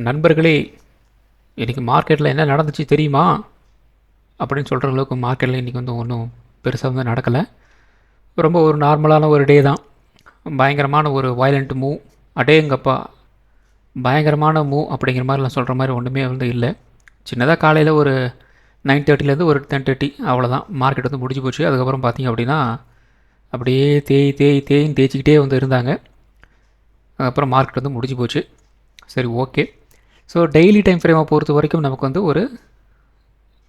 நண்பர்களே, இன்றைக்கி மார்க்கெட்டில் என்ன நடந்துச்சு தெரியுமா அப்படின்னு சொல்கிற அளவுக்கு மார்க்கெட்டில் இன்றைக்கி வந்து ஒன்றும் பெருசாக வந்து நடக்கலை. ரொம்ப ஒரு நார்மலான ஒரு டே தான். பயங்கரமான ஒரு வயலண்ட் மூவ், அடேங்கப்பா பயங்கரமான மூவ் அப்படிங்கிற மாதிரி நான் சொல்கிற மாதிரி ஒன்றுமே வந்து இல்லை. சின்னதாக காலையில் ஒரு 9:30லேருந்து ஒரு 10:30 அவ்வளோதான் மார்க்கெட் வந்து முடிஞ்சு போச்சு. அதுக்கப்புறம் பார்த்திங்க அப்படின்னா அப்படியே தேயின்னு தேய்ச்சிக்கிட்டே வந்து இருந்தாங்க. அதுக்கப்புறம் மார்க்கெட் வந்து முடிஞ்சு போச்சு. சரி, ஓகே. ஸோ டெய்லி டைம் ஃப்ரேமை பொறுத்த வரைக்கும் நமக்கு வந்து ஒரு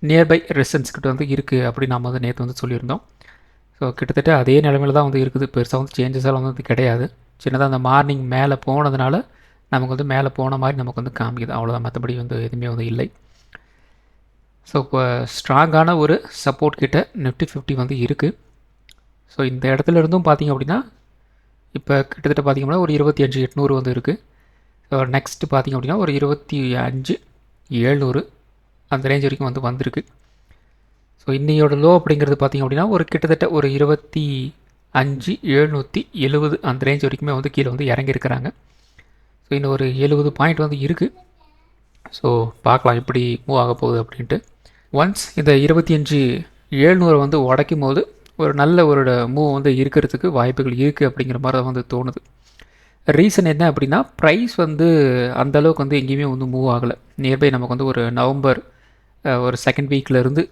நியர்பை ரெசிஸ்டன்ஸ் கிட்ட வந்து இருக்குது அப்படின்னு நாம் வந்து நேற்று வந்து சொல்லியிருந்தோம். ஸோ கிட்டத்தட்ட அதே நிலைமையில் தான் வந்து இருக்குது. பெருசாக வந்து சேஞ்சஸ் எல்லாம் வந்து கிடையாது. சின்னதாக அந்த மார்னிங் மேலே போனதுனால நமக்கு வந்து மேலே போன மாதிரி நமக்கு வந்து காமிக்குது, அவ்வளோதான். மற்றபடி வந்து எதுவுமே வந்து இல்லை. ஸோ இப்போ ஸ்ட்ராங்கான ஒரு சப்போர்ட் கிட்ட Nifty 50 வந்து இருக்குது. ஸோ இந்த இடத்துல இருந்தும் பார்த்திங்க அப்படின்னா இப்போ கிட்டத்தட்ட பார்த்திங்க அப்படின்னா ஒரு 25,800 வந்து இருக்குது. நெக்ஸ்ட்டு பார்த்திங்க அப்படின்னா ஒரு 25,700 அந்த ரேஞ்ச் வரைக்கும் வந்து வந்திருக்கு. ஸோ இன்னையோட லோ அப்படிங்கிறது பார்த்திங்க அப்படின்னா ஒரு கிட்டத்தட்ட ஒரு 25,770 அந்த ரேஞ்ச் வரைக்குமே வந்து கீழே வந்து இறங்கியிருக்கிறாங்க. ஸோ இன்னும் ஒரு 70 பாயிண்ட் வந்து இருக்குது. ஸோ பார்க்கலாம் எப்படி மூவ் ஆக போகுது அப்படின்ட்டு. ஒன்ஸ் இந்த 25,700 வந்து உடைக்கும் போது ஒரு நல்ல ஒரு மூவ் வந்து இருக்கிறதுக்கு வாய்ப்புகள் இருக்குது அப்படிங்கிற மாதிரி தான் வந்து தோணுது. ரீசன் என்ன அப்படின்னா ப்ரைஸ் வந்து அந்தளவுக்கு வந்து எங்கேயுமே வந்து மூவ் ஆகலை. நியர்பை நமக்கு வந்து ஒரு நவம்பர் ஒரு செகண்ட் வீக்லேருந்து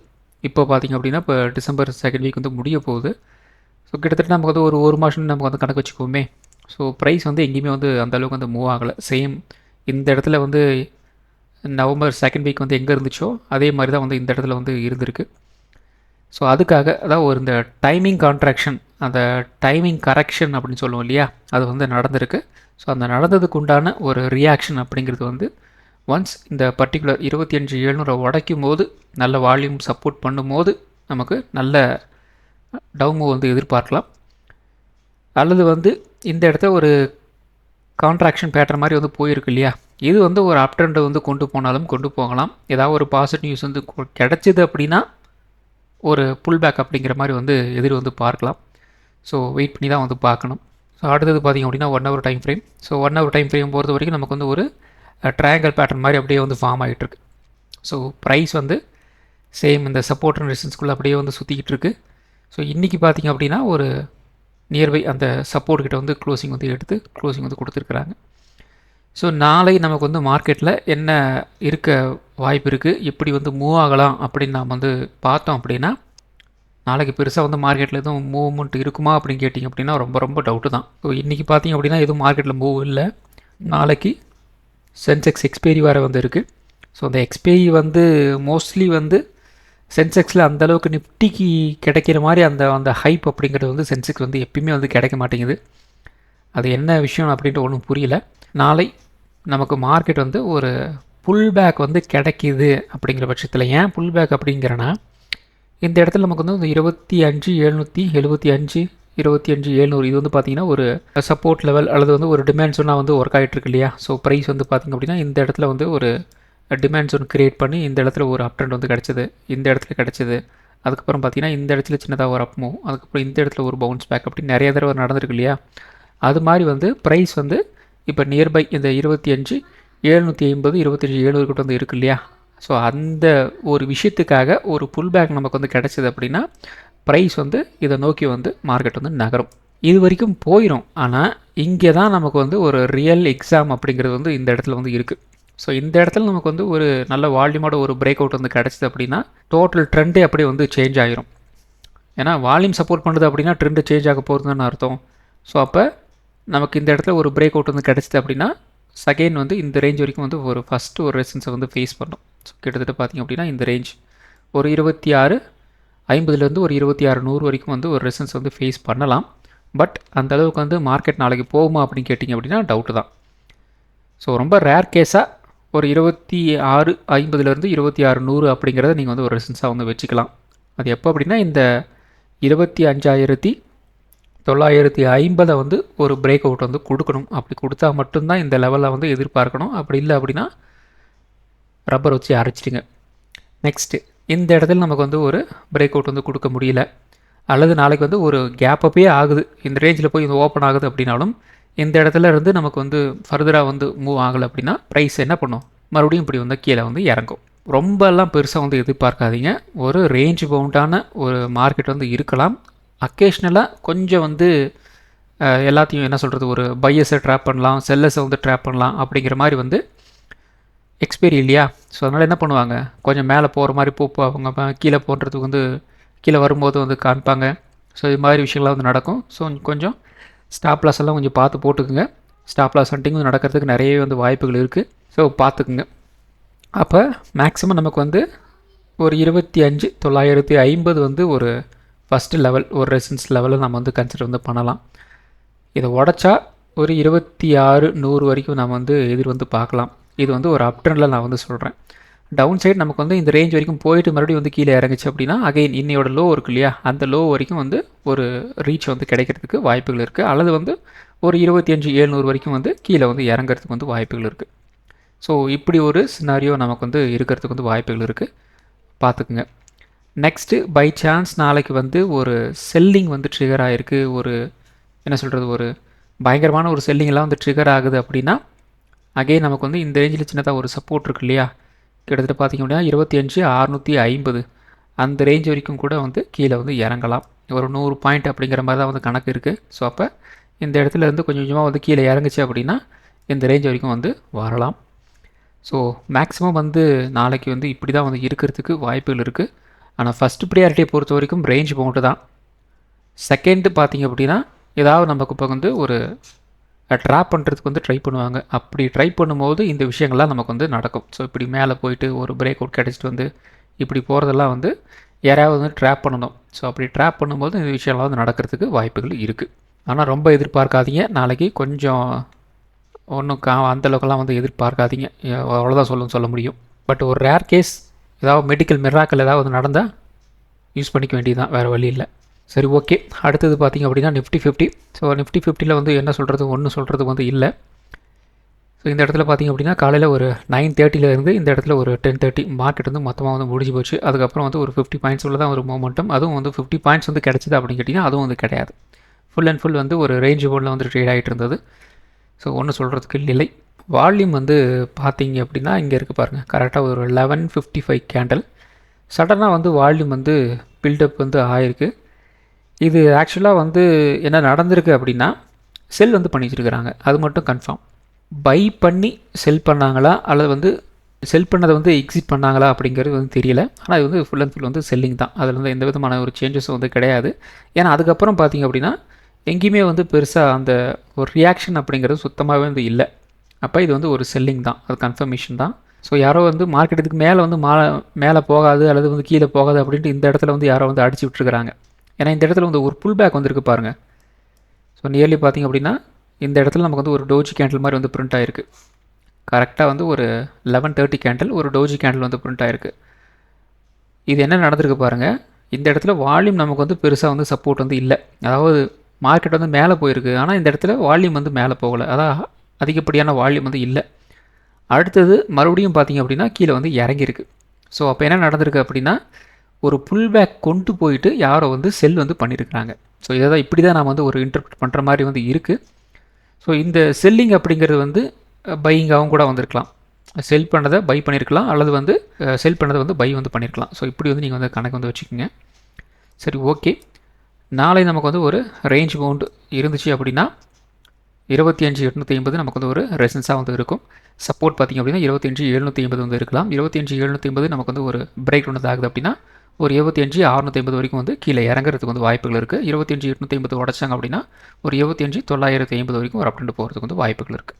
இப்போ பார்த்திங்க அப்படின்னா இப்போ டிசம்பர் செகண்ட் வீக் வந்து முடிய போகுது. ஸோ கிட்டத்தட்ட நமக்கு வந்து ஒரு மாதம் நமக்கு வந்து கணக்கு வச்சுக்கோமே. ஸோ ப்ரைஸ் வந்து எங்கேயுமே வந்து அந்தளவுக்கு வந்து மூவ் ஆகலை. சேம் இந்த இடத்துல வந்து நவம்பர் செகண்ட் வீக் வந்து எங்கே இருந்துச்சோ அதே மாதிரி தான் வந்து இந்த இடத்துல வந்து இருந்திருக்கு. ஸோ அதுக்காக அதான் ஒரு இந்த டைமிங் கான்ட்ராக்ஷன், அந்த டைமிங் கரெக்ஷன் அப்படின்னு சொல்லுவோம் இல்லையா, அது வந்து நடந்திருக்கு. ஸோ அந்த நடந்ததுக்கு உண்டான ஒரு ரியாக்ஷன் அப்படிங்கிறது வந்து ஒன்ஸ் இந்த பர்டிகுலர் 25,700 உடைக்கும் போது நல்ல வால்யூம் சப்போர்ட் பண்ணும்போது நமக்கு நல்ல டவுன் மூவ் வந்து எதிர்பார்க்கலாம். அல்லது வந்து இந்த இடத்த ஒரு கான்ட்ராக்ஷன் பேட்டர் மாதிரி வந்து போயிருக்கு இல்லையா, இது வந்து ஒரு அப் ட்ரெண்டை வந்து கொண்டு போனாலும் கொண்டு போகலாம். ஏதாவது ஒரு பாசிட்டிவ் நியூஸ் வந்து கிடச்சிது அப்படின்னா ஒரு புல் பேக் அப்படிங்கிற மாதிரி வந்து வந்து பார்க்கலாம். ஸோ வெயிட் பண்ணி தான் வந்து பார்க்கணும். ஸோ அடுத்தது பார்த்திங்க அப்படின்னா 1 hour time frame. So 1 hour time frame பொறுத்த வரைக்கும் நமக்கு வந்து ஒரு ட்ரையாங்கல் பேட்டர்ன் மாதிரி அப்படியே வந்து ஃபார்ம் ஆகிட்டுருக்கு. ஸோ ப்ரைஸ் வந்து சேம் இந்த சப்போர்ட் அண்ட் ரெசிஸ்டன்ஸ்குள்ளே அப்படியே வந்து சுற்றிக்கிட்டு இருக்குது. ஸோ இன்றைக்கி பார்த்திங்க அப்படின்னா ஒரு நியர்பை அந்த சப்போர்ட் கிட்ட வந்து க்ளோசிங் வந்து எடுத்து க்ளோசிங் வந்து கொடுத்துருக்குறாங்க. ஸோ நாளை நமக்கு வந்து மார்க்கெட்டில் என்ன இருக்க வாய்ப்பு இருக்குது, எப்படி வந்து மூவ் ஆகலாம் அப்படின்னு நாம் வந்து பார்த்தோம் அப்படின்னா, நாளைக்கு பெருசாக வந்து மார்க்கெட்டில் எதுவும் மூவ்மெண்ட் இருக்குமா அப்படின்னு கேட்டிங்க அப்படின்னா ரொம்ப டவுட்டு தான். ஸோ இன்றைக்கி பார்த்திங்க அப்படின்னா எதுவும் மார்க்கெட்டில் மூவ் இல்லை. நாளைக்கு சென்செக்ஸ் எக்ஸ்பைரி வேறு வந்து இருக்குது. ஸோ அந்த எக்ஸ்பைரி வந்து மோஸ்ட்லி வந்து சென்செக்ஸில் அந்தளவுக்கு நிஃப்டிக்கு கிடைக்கிற மாதிரி அந்த அந்த ஹைப் அப்படிங்கிறது வந்து சென்செக்ஸ் வந்து எப்பயுமே வந்து கிடைக்க மாட்டேங்குது. அது என்ன விஷயம் அப்படின்ட்டு ஒன்றும் புரியல. நாளை நமக்கு மார்க்கெட் வந்து ஒரு புல் பேக் வந்து கிடைக்கிது அப்படிங்கிற பட்சத்தில், ஏன் புல் பேக் அப்படிங்கிறனா இந்த இடத்துல நமக்கு வந்து இந்த 25,775 25,700 இது வந்து பார்த்திங்கன்னா ஒரு சப்போர்ட் லெவல் அல்லது வந்து ஒரு டிமாண்ட் ஜோனாக வந்து ஒர்க் ஆகிட்டுருக்கு இல்லையா. ஸோ ப்ரைஸ் வந்து பார்த்திங்க அப்படின்னா இந்த இடத்துல வந்து ஒரு டிமாண்ட் ஜோன் க்ரியேட் பண்ணி இந்த இடத்துல ஒரு அப் ட்ரெண்ட் வந்து கிடச்சிது, இந்த இடத்துல கிடச்சிது. அதுக்கப்புறம் பார்த்திங்கன்னா இந்த இடத்துல சின்னதாக ஒரு அப் மூவ், அதுக்கப்புறம் இந்த இடத்துல ஒரு பவுன்ஸ் பேக் அப்படி நிறைய தடவை நடந்திருக்கு இல்லையா. அது மாதிரி வந்து ப்ரைஸ் வந்து இப்போ நியர்பை இந்த 25,750 25,700 கிட்ட வந்து இருக்குது இல்லையா. ஸோ அந்த ஒரு விஷயத்துக்காக ஒரு புல் பேக் நமக்கு வந்து கிடச்சிது அப்படின்னா ப்ரைஸ் வந்து இதை நோக்கி வந்து மார்க்கெட் வந்து நகரும். இது வரைக்கும் போயிடும். ஆனால் இங்கே தான் நமக்கு வந்து ஒரு ரியல் எக்ஸாம் அப்படிங்கிறது வந்து இந்த இடத்துல வந்து இருக்குது. ஸோ இந்த இடத்துல நமக்கு வந்து ஒரு நல்ல வால்யூமோட ஒரு பிரேக் அவுட் வந்து கிடச்சிது அப்படின்னா டோட்டல் ட்ரெண்டே அப்படியே வந்து சேஞ்ச் ஆகிரும். ஏன்னா வால்யூம் சப்போர்ட் பண்ணுது அப்படின்னா ட்ரெண்டு சேஞ்ச் ஆக போகிறதுன்னு அர்த்தம். ஸோ அப்போ நமக்கு இந்த இடத்துல ஒரு பிரேக் அவுட் வந்து கிடச்சிது அப்படின்னா செகண்ட் வந்து இந்த ரேஞ்ச் வரைக்கும் வந்து ஒரு ஃபஸ்ட்டு ஒரு ரெசிஸ்டன்ஸை வந்து ஃபேஸ் பண்ணோம். ஸோ கிட்டத்தட்ட பார்த்திங்க அப்படின்னா இந்த ரேஞ்ச் ஒரு 26,50 ஒரு 26,100 வரைக்கும் வந்து ஒரு ரெசிஸ்டன்ஸ் வந்து ஃபேஸ் பண்ணலாம். பட் அந்த அளவுக்கு வந்து மார்க்கெட் நாளைக்கு போகுமா அப்படின்னு கேட்டிங்க அப்படின்னா டவுட்டு தான். ஸோ ரொம்ப ரேர் கேஸாக ஒரு 26,50 26,100 அப்படிங்கிறத நீங்கள் வந்து ஒரு ரெசிஸ்டன்ஸாக வந்து வச்சுக்கலாம். அது எப்போ அப்படின்னா இந்த 25,950 வந்து ஒரு பிரேக் அவுட் வந்து கொடுக்கணும். அப்படி கொடுத்தா மட்டும்தான் இந்த லெவலில் வந்து எதிர்பார்க்கணும். அப்படி இல்லை அப்படின்னா ரப்பர் வச்சு அரைச்சிடுங்க. நெக்ஸ்ட்டு இந்த இடத்துல நமக்கு வந்து ஒரு பிரேக் அவுட் வந்து கொடுக்க முடியல, அல்லது நாளைக்கு வந்து ஒரு கேப் அப்பே ஆகுது, இந்த ரேஞ்சில் போய் இது ஓப்பன் ஆகுது அப்படின்னாலும் இந்த இடத்துல இருந்து நமக்கு வந்து ஃபர்தராக வந்து மூவ் ஆகலை அப்படின்னா ப்ரைஸ் என்ன பண்ணும், மறுபடியும் இப்படி வந்து கீழே வந்து இறங்கும். ரொம்பலாம் பெருசாக வந்து எதிர்பார்க்காதீங்க. ஒரு ரேஞ்ச் பவுண்டான ஒரு மார்க்கெட் வந்து இருக்கலாம். அக்கேஷ்னலாக கொஞ்சம் வந்து எல்லாத்தையும் என்ன சொல்கிறது, ஒரு பையர்ஸை ட்ராப் பண்ணலாம், செல்லர்ஸை வந்து ட்ராப் பண்ணலாம் அப்படிங்கிற மாதிரி வந்து எக்ஸ்பீரி இல்லையா. ஸோ அதனால் என்ன பண்ணுவாங்க, கொஞ்சம் மேலே போகிற மாதிரி அவங்க கீழே போடுறதுக்கு வந்து கீழே வரும்போது வந்து காமிப்பாங்க. ஸோ இது மாதிரி விஷயங்கள்லாம் வந்து நடக்கும். ஸோ கொஞ்சம் ஸ்டாப் லாஸ் எல்லாம் கொஞ்சம் பார்த்து போட்டுக்குங்க. ஸ்டாப் லாஸ் ஹண்டிங் நடக்கிறதுக்கு நிறையவே வந்து வாய்ப்புகள் இருக்குது. ஸோ பார்த்துக்குங்க. அப்போ மேக்ஸிமம் நமக்கு வந்து ஒரு 25,950 வந்து ஒரு ஃபஸ்ட்டு லெவல், ஒரு ரெசிஸ்டன்ஸ் லெவலில் நம்ம வந்து கன்சிடர் வந்து பண்ணலாம். இதை உடச்சா ஒரு 26,100 வரைக்கும் நம்ம வந்து எதிர் வந்து பார்க்கலாம். இது வந்து ஒரு அப் ட்ரெண்டில் நான் வந்து சொல்கிறேன். டவுன் சைடு நமக்கு வந்து இந்த ரேஞ்ச் வரைக்கும் போயிட்டு மறுபடியும் வந்து கீழே இறங்குச்சு அப்படின்னா அகைன் இன்னையோட லோ இருக்கு இல்லையா, அந்த லோ வரைக்கும் வந்து ஒரு ரீச் வந்து கிடைக்கிறதுக்கு வாய்ப்புகள் இருக்குது. அல்லது வந்து ஒரு 25,700 வரைக்கும் வந்து கீழே வந்து இறங்குறதுக்கு வந்து வாய்ப்புகள் இருக்குது. ஸோ இப்படி ஒரு சினாரியோ நமக்கு வந்து இருக்கிறதுக்கு வந்து வாய்ப்புகள் இருக்குது, பார்த்துக்குங்க. நெக்ஸ்ட்டு பை சான்ஸ் நாளைக்கு வந்து ஒரு செல்லிங் வந்து ட்ரிகர் ஆகிருக்கு, ஒரு என்ன சொல்கிறது, ஒரு பயங்கரமான ஒரு செல்லிங்கெல்லாம் வந்து ட்ரிகர் ஆகுது அப்படின்னா அகைன் நமக்கு வந்து இந்த ரேஞ்சில் சின்னதாக ஒரு சப்போர்ட் இருக்கு இல்லையா, கிட்டத்தட்ட பார்த்திங்க அப்படின்னா 25,650 அந்த ரேஞ்ச் வரைக்கும் கூட வந்து கீழே வந்து இறங்கலாம். ஒரு 100 பாயிண்ட் அப்படிங்கிற மாதிரி தான் வந்து கணக்கு இருக்குது. ஸோ அப்போ இந்த இடத்துல இருந்து கொஞ்சம் கொஞ்சமாக வந்து கீழே இறங்குச்சு அப்படின்னா இந்த ரேஞ்ச் வரைக்கும் வந்து வரலாம். ஸோ மேக்ஸிமம் வந்து நாளைக்கு வந்து இப்படி தான் வந்து இருக்கிறதுக்கு வாய்ப்புகள் இருக்குது. ஆனால் ஃபஸ்ட்டு ப்ரியாரிட்டியை பொறுத்த வரைக்கும் ரேஞ்ச் பவுண்டு தான். செகண்டு பார்த்திங்க அப்படின்னா ஏதாவது நமக்கு இப்போ வந்து ஒரு ட்ராப் பண்ணுறதுக்கு வந்து ட்ரை பண்ணுவாங்க. அப்படி ட்ரை பண்ணும்போது இந்த விஷயங்கள்லாம் நமக்கு வந்து நடக்கும். ஸோ இப்படி மேலே போயிட்டு ஒரு பிரேக் அவுட் கிடச்சிட்டு வந்து இப்படி போகிறதெல்லாம் வந்து யாராவது வந்து ட்ராப் பண்ணணும். ஸோ அப்படி ட்ராப் பண்ணும்போது இந்த விஷயம்லாம் வந்து நடக்கிறதுக்கு வாய்ப்புகள் இருக்குது. ஆனால் ரொம்ப எதிர்பார்க்காதீங்க. நாளைக்கு கொஞ்சம் ஒன்றும் அந்தளவுக்குலாம் வந்து எதிர்பார்க்காதீங்க, அவ்வளோதான் சொல்ல முடியும். பட் ஒரு ரேர் கேஸ் ஏதாவது மெடிக்கல் மிராக்கல் ஏதாவது நடந்தால் யூஸ் பண்ணிக்க வேண்டியது தான், வேறு வழி இல்லை. சரி, ஓகே. அடுத்தது பார்த்திங்க அப்படின்னா நிஃப்டி 50. ஸோ நிஃப்டி 50ல் வந்து என்ன சொல்கிறது, ஒன்றும் சொல்கிறதுக்கு வந்து இல்லை. ஸோ இந்த இடத்துல பார்த்திங்க அப்படின்னா காலையில் ஒரு 9:30 இருந்து இந்த இடத்துல ஒரு 10:30 மார்க்கெட் வந்து மொத்தமாக வந்து முடிஞ்சு போச்சு. அதுக்கப்புறம் வந்து ஒரு 50 பாயிண்ட்ஸ் உள்ள தான் ஒரு மொமெண்டம். அதுவும் வந்து 50 பாயிண்ட்ஸ் வந்து கிடச்சிது அப்படின்னு கேட்டிங்கன்னா அதுவும் வந்து கிடையாது. ஃபுல் அண்ட் ஃபுல் வந்து ஒரு ரேஞ்ச் போர்டில் வந்து ட்ரேட் ஆகிட்டு இருந்தது. ஸோ ஒன்றும் சொல்கிறதுக்கு இல்லை. வால்யூம் வந்து பார்த்திங்க அப்படின்னா இங்கே இருக்குது பாருங்கள், கரெக்டாக ஒரு 11:55 கேண்டில் சடனாக வந்து வால்யூம் வந்து பில்டப் வந்து ஆயிருக்கு. இது ஆக்சுவலாக வந்து என்ன நடந்திருக்கு அப்படின்னா செல் வந்து பண்ணி வச்சுருக்கிறாங்க, அது மட்டும் கன்ஃபார்ம். பை பண்ணி செல் பண்ணாங்களா அல்லது வந்து செல் பண்ணதை வந்து எக்ஸிட் பண்ணாங்களா அப்படிங்கிறது வந்து தெரியல. ஆனால் இது வந்து ஃபுல் அண்ட் ஃபுல் வந்து செல்லிங் தான். அதில் வந்து எந்த விதமான ஒரு சேஞ்சஸும் வந்து கிடையாது. ஏன்னா அதுக்கப்புறம் பார்த்திங்க அப்படின்னா எங்கேயுமே வந்து பெருசாக அந்த ஒரு ரியாக்ஷன் அப்படிங்கிறது சுத்தமாகவே வந்து இல்லை. அப்போ இது வந்து ஒரு செல்லிங் தான், அது கன்ஃபர்மேஷன் தான். ஸோ யாரோ வந்து மார்க்கெட் இதுக்கு மேலே வந்து மேலே போகாது அல்லது வந்து கீழே போகாது அப்படின்ட்டு இந்த இடத்துல வந்து யாரோ வந்து அடிச்சு விட்டுருக்குறாங்க. ஏன்னா இந்த இடத்துல வந்து ஒரு புல் பேக் வந்துருக்கு பாருங்கள். ஸோ நியர்லி பார்த்திங்க அப்படின்னா இந்த இடத்துல நமக்கு வந்து ஒரு டோஜி கேண்டில் மாதிரி வந்து பிரிண்ட் ஆகிருக்கு. கரெக்டாக வந்து ஒரு 11:30 கேண்டில் ஒரு டோஜி கேண்டில் வந்து பிரிண்ட் ஆகிருக்கு. இது என்ன நடந்திருக்கு பாருங்கள், இந்த இடத்துல வால்யூம் நமக்கு வந்து பெருசாக வந்து சப்போர்ட் வந்து இல்லை. அதாவது மார்க்கெட் வந்து மேலே போயிருக்கு, ஆனால் இந்த இடத்துல வால்யூம் வந்து மேலே போகலை, அதான் அதிகப்படியான வால்யூம் வந்து இல்லை. அடுத்தது மறுபடியும் பார்த்திங்க அப்படின்னா கீழே வந்து இறங்கியிருக்கு. ஸோ அப்போ என்ன நடந்திருக்கு அப்படின்னா ஒரு புல் பேக் கொண்டு போயிட்டு யாரோ வந்து செல் வந்து பண்ணியிருக்கிறாங்க. ஸோ இதை தான் இப்படி தான் நாம் வந்து ஒரு இன்டர்பிரட் பண்ணுற மாதிரி வந்து இருக்குது. ஸோ இந்த செல்லிங் அப்படிங்கிறது வந்து பையிங்காகவும் கூட வந்திருக்கலாம். செல் பண்ணதை பை பண்ணியிருக்கலாம் அல்லது வந்து செல் பண்ணதை வந்து பை வந்து பண்ணியிருக்கலாம். ஸோ இப்படி வந்து நீங்கள் வந்து கணக்கு வந்து வச்சுக்கோங்க. சரி, ஓகே. நாளை நமக்கு வந்து ஒரு ரேஞ்ச் பவுண்டு இருந்துச்சு அப்படின்னா 25,850 நமக்கு வந்து ஒரு ரெசன்ஸாக வந்து இருக்கும். சப்போர்ட் பார்த்திங்க அப்படின்னா 25,750 வந்து இருக்கலாம். 25,750 நமக்கு வந்து ஒரு பிரேக் டவுன் வந்து ஆகுது அப்படின்னா ஒரு 25,650 வரைக்கும் வந்து கீழே இறங்குறதுக்கு வந்து வாய்ப்புகள் இருக்குது. 25,850 உடச்சாங்க அப்படின்னா ஒரு 25,950 வரைக்கும் ஒரு அப்டெண்ட் போகிறதுக்கு வந்து வாய்ப்புகள் இருக்குது.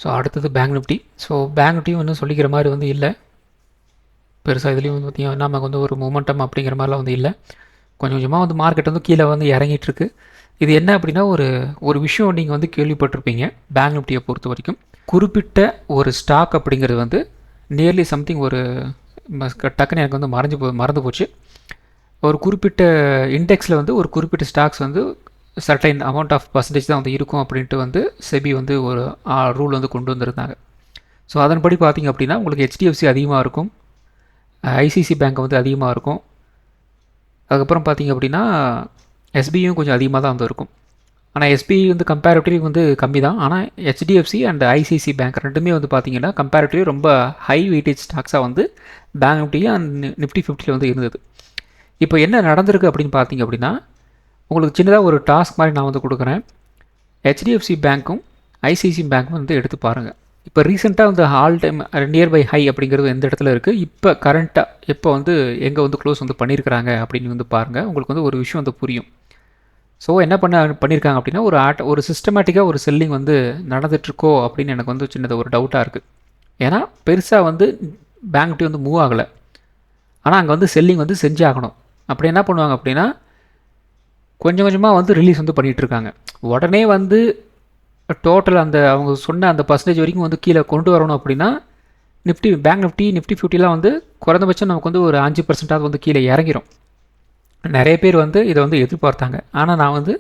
ஸோ அடுத்தது பேங்க் நிஃப்டி. ஸோ பேங்க் நிஃப்டியும் வந்து சொல்லிக்கிற மாதிரி வந்து இல்லை பெருசாக. இதுலேயும் வந்து பார்த்திங்கன்னா நமக்கு வந்து ஒரு மொமெண்டம் அப்படிங்கிற மாதிரிலாம் வந்து இல்லை. கொஞ்சம் கொஞ்சமாக வந்து மார்க்கெட் வந்து கீழே வந்து இறங்கிட்டுருக்கு. இது என்ன அப்படின்னா ஒரு விஷயம் நீங்கள் வந்து கேள்விப்பட்டிருப்பீங்க. பேங்க் நிஃப்டியை பொறுத்த வரைக்கும் குறிப்பிட்ட ஒரு ஸ்டாக் அப்படிங்கிறது வந்து நியர்லி சம்திங் ஒரு டக்குன்னு எனக்கு வந்து மறந்து போச்சு. ஒரு குறிப்பிட்ட இண்டெக்ஸில் வந்து ஒரு குறிப்பிட்ட ஸ்டாக்ஸ் வந்து சர்டைன் அமௌண்ட் ஆஃப் பர்சன்டேஜ் தான் வந்து இருக்கும் அப்படின்ட்டு வந்து செபி வந்து ஒரு ரூல் வந்து கொண்டு வந்திருந்தாங்க. ஸோ அதன்படி பார்த்திங்க அப்படின்னா உங்களுக்கு HDFC அதிகமாக இருக்கும், ஐசிசி பேங்க் வந்து அதிகமாக இருக்கும், அதுக்கப்புறம் பார்த்திங்க அப்படின்னா SBIயும் கொஞ்சம் அதிகமாக தான் வந்து இருக்கும். ஆனால் எஸ்பிஐ வந்து கம்பேரிட்டிவ்லி வந்து கம்மி தான். ஆனால் ஹெச்டிஎஃப்சி அண்ட் ஐசிசி பேங்க் ரெண்டுமே வந்து பார்த்தீங்கன்னா கம்பேரிட்டிவ்லி ரொம்ப ஹை வெயிட்டேஜ் ஸ்டாக்ஸாக வந்து பேங்க் நிஃப்டியும் அண்ட் நிஃப்டி 50 வந்து இருந்தது. இப்போ என்ன நடந்திருக்கு அப்படின்னு பார்த்தீங்க அப்படின்னா, உங்களுக்கு சின்னதாக ஒரு டாஸ்க் மாதிரி நான் வந்து கொடுக்குறேன். ஹெச்டிஎஃப்சி பேங்க்கும் ஐசிசி பேங்க்கும் வந்து எடுத்து பாருங்கள். இப்போ ரீசெண்டாக வந்து ஆல் டைம் நியர்பை ஹை அப்படிங்கிறது எந்த இடத்துல இருக்குது, இப்போ கரண்ட்டாக எப்போ வந்து எங்கே வந்து க்ளோஸ் வந்து பண்ணியிருக்கிறாங்க அப்படின்னு வந்து பாருங்கள். உங்களுக்கு வந்து ஒரு விஷயம் வந்து புரியும். ஸோ என்ன பண்ணியிருக்காங்க அப்படின்னா, ஒரு சிஸ்டமேட்டிக்காக ஒரு செல்லிங் வந்து நடந்துகிட்ருக்கோ அப்படின்னு எனக்கு வந்து சின்னதாக ஒரு டவுட்டாக இருக்குது. ஏன்னா பெருசாக வந்து பேங்க் நிஃப்டி வந்து மூவ் ஆகலை, ஆனால் அங்கே வந்து செல்லிங் வந்து செஞ்சாகணும். அப்படி என்ன பண்ணுவாங்க அப்படின்னா, கொஞ்சம் கொஞ்சமாக வந்து ரிலீஸ் வந்து பண்ணிகிட்ருக்காங்க. உடனே வந்து டோட்டல் அந்த அவங்க சொன்ன அந்த பர்சன்டேஜ் வரைக்கும் வந்து கீழே கொண்டு வரணும் அப்படின்னா, பேங்க் நிஃப்டி 50லாம் வந்து குறைந்தபட்சம் நமக்கு வந்து ஒரு 5% வந்து கீழே இறங்கிரும். நிறைய பேர் வந்து இதை வந்து எதிர்பார்த்தாங்க. ஆனால் நான் வந்து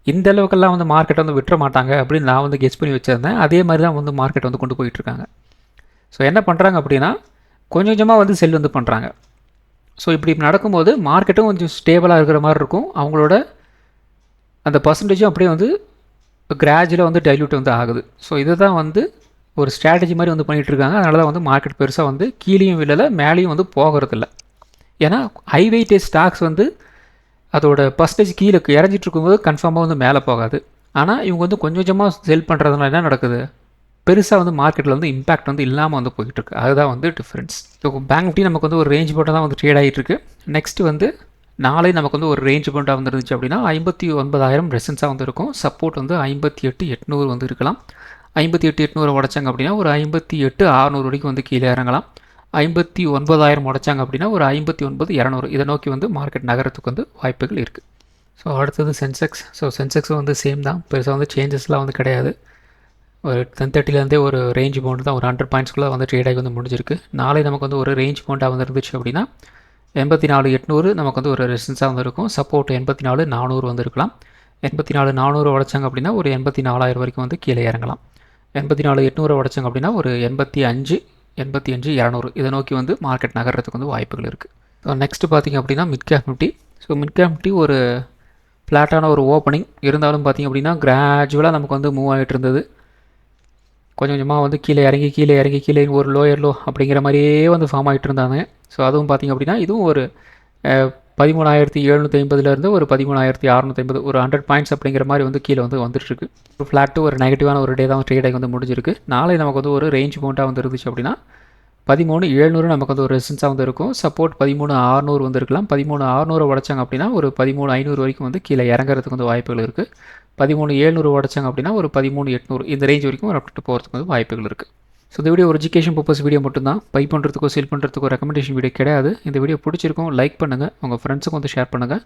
இந்த அளவுக்கெல்லாம் வந்து மார்க்கெட்டை வந்து விட்டுற மாட்டாங்க அப்படின்னு நான் வந்து கெஸ் பண்ணி வச்சுருந்தேன். அதே மாதிரி தான் வந்து மார்க்கெட் வந்து கொண்டு போயிட்டுருக்காங்க. ஸோ என்ன பண்ணுறாங்க அப்படின்னா, கொஞ்சம் கொஞ்சமாக வந்து செல் வந்து பண்ணுறாங்க. ஸோ இப்படி நடக்கும்போது மார்க்கெட்டும் கொஞ்சம் ஸ்டேபிளாக இருக்கிற மாதிரி இருக்கும். அவங்களோட அந்த பர்சன்டேஜும் அப்படியே வந்து கிராஜுவலாக வந்து டைல்யூட் வந்து ஆகுது. ஸோ இதை தான் வந்து ஒரு ஸ்ட்ராட்டஜி மாதிரி வந்து பண்ணிகிட்ருக்காங்க. அதனால தான் வந்து மார்க்கெட் பெருசாக வந்து கீழேயும் விழலை, மேலேயும் வந்து போகிறதில்ல. ஏன்னா ஹை வெயிட்டேஜ் ஸ்டாக்ஸ் வந்து அதோட பர்சன்டேஜ் கீழே இறஞ்சிட்டு இருக்கும்போது கன்ஃபார்மாக வந்து மேலே போகாது. ஆனால் இவங்க வந்து கொஞ்சம் கொஞ்சமாக செல் பண்ணுறதுனால என்ன நடக்குது, பெருசாக வந்து மார்க்கெட்டில் வந்து இம்பாக்ட் வந்து இல்லாமல் வந்து போயிட்டுருக்கு. அதுதான் வந்து டிஃப்ரென்ஸ். ஸோ பேங்க் நிஃப்டி நமக்கு வந்து ஒரு ரேஞ்ச் போட்டால் தான் வந்து ட்ரேட் ஆகிட்டுருக்கு. நெக்ஸ்ட்டு வந்து நாளை நமக்கு வந்து ஒரு ரேஞ்ச் போட்டால் வந்து இருந்துச்சு அப்படின்னா 59,000 ரெசன்ஸாக வந்து இருக்கும். சப்போர்ட் வந்து 58,800 வந்து இருக்கலாம். 58,800 உடச்சாங்க அப்படின்னா ஒரு 58,600 வரைக்கும் வந்து கீழே இறங்கலாம். 59,000 உடச்சாங்க அப்படின்னா ஒரு 59,200 இதை நோக்கி வந்து மார்க்கெட் நகரத்துக்கு வந்து வாய்ப்புகள் இருக்குது. ஸோ அடுத்தது சென்செக்ஸ். ஸோ சென்செக்ஸும் வந்து சேம் தான், பெருசாக வந்து சேஞ்சஸ்லாம் வந்து கிடையாது. ஒரு 1030 ஒரு ரேஞ்ச் பவுண்டு தான், ஒரு 100 பாயிண்ட்ஸ்குள்ளே வந்து ட்ரேட் ஆகி வந்து முடிஞ்சிருக்கு. நாளை நமக்கு வந்து ஒரு ரேஞ்ச் பவுண்டாக வந்து இருந்துச்சு அப்படின்னா 84,800 நமக்கு வந்து ஒரு ரெசிஸ்டன்ஸாக வந்து இருக்கும். சப்போர்ட் 84,400 வந்து இருக்கலாம். 84,400 உடச்சாங்க அப்படின்னா ஒரு 84,000 வரைக்கும் வந்து கீழே இறங்கலாம். 84,800 உடச்சாங்க அப்படின்னா ஒரு 85,200 இதை நோக்கி வந்து மார்க்கெட் நகர்றதுக்கு வந்து வாய்ப்புகள் இருக்குது. ஸோ நெக்ஸ்ட்டு பார்த்திங்க அப்படின்னா mid cap Nifty. So mid cap Nifty ஒரு ஃப்ளாட்டான ஒரு ஓப்பனிங் இருந்தாலும் பார்த்திங்க அப்படின்னா கிராஜுவலாக நமக்கு வந்து மூவ் ஆகிட்டு இருந்தது. கொஞ்சம் கொஞ்சமாக வந்து கீழே இறங்கி ஒரு லோயர் லோ அப்படிங்கிற மாதிரியே வந்து ஃபார்ம் ஆகிட்டு இருந்தாங்க. ஸோ அதுவும் பார்த்திங்க அப்படின்னா இதுவும் ஒரு 13,750 ஒரு 13,650 ஒரு 100 பாயிண்ட்ஸ் அப்படிங்கிற மாதிரி வந்து கீழே வந்து வந்துட்டுருக்கு. ஒரு ஃப்ளாட்டு ஒரு நெகட்டிவான ஒரு டே தான் ட்ரேட் ஆகி வந்து முடிஞ்சிருக்கு. நாளை நமக்கு வந்து ஒரு ரேஞ்ச் பவுண்டாக வந்து இருந்துச்சு அப்படின்னா 13,700 நமக்கு வந்து ஒரு ரெசிஸ்டன்ஸாக வந்து இருக்கும். சப்போர்ட் 13,600 வந்து இருக்கலாம். 13,600 உடச்சாங்க அப்படின்னா ஒரு 13,500 வரைக்கும் வந்து கீழே இறங்குறதுக்கு வந்து வாய்ப்புகள் இருக்குது. 13,700 உடச்சாங்க அப்படின்னா ஒரு 13,800 இந்த ரேஞ்ச் வரைக்கும் ஒரு அப்டேட் போகிறதுக்கு வந்து வாய்ப்புகள் இருக்குது. ஸோ இந்த வீடியோ ஒரு எஜுகேஷன் பர்பஸ் வீடியோ மட்டும்தான். பை பண்ணுறதுக்கோ செல் பண்ணுறதுக்கோ ரெக்கமெண்டேஷன் வீடியோ கிடையாது. இந்த வீடியோ பிடிச்சிருக்கும் லைக் பண்ணுங்கள், உங்கள் ஃப்ரெண்ட்ஸுக்கும் வந்து ஷேர் பண்ணுங்கள்.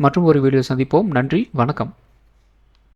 மற்றும் ஒரு வீடியோ சந்திப்போம். நன்றி, வணக்கம்.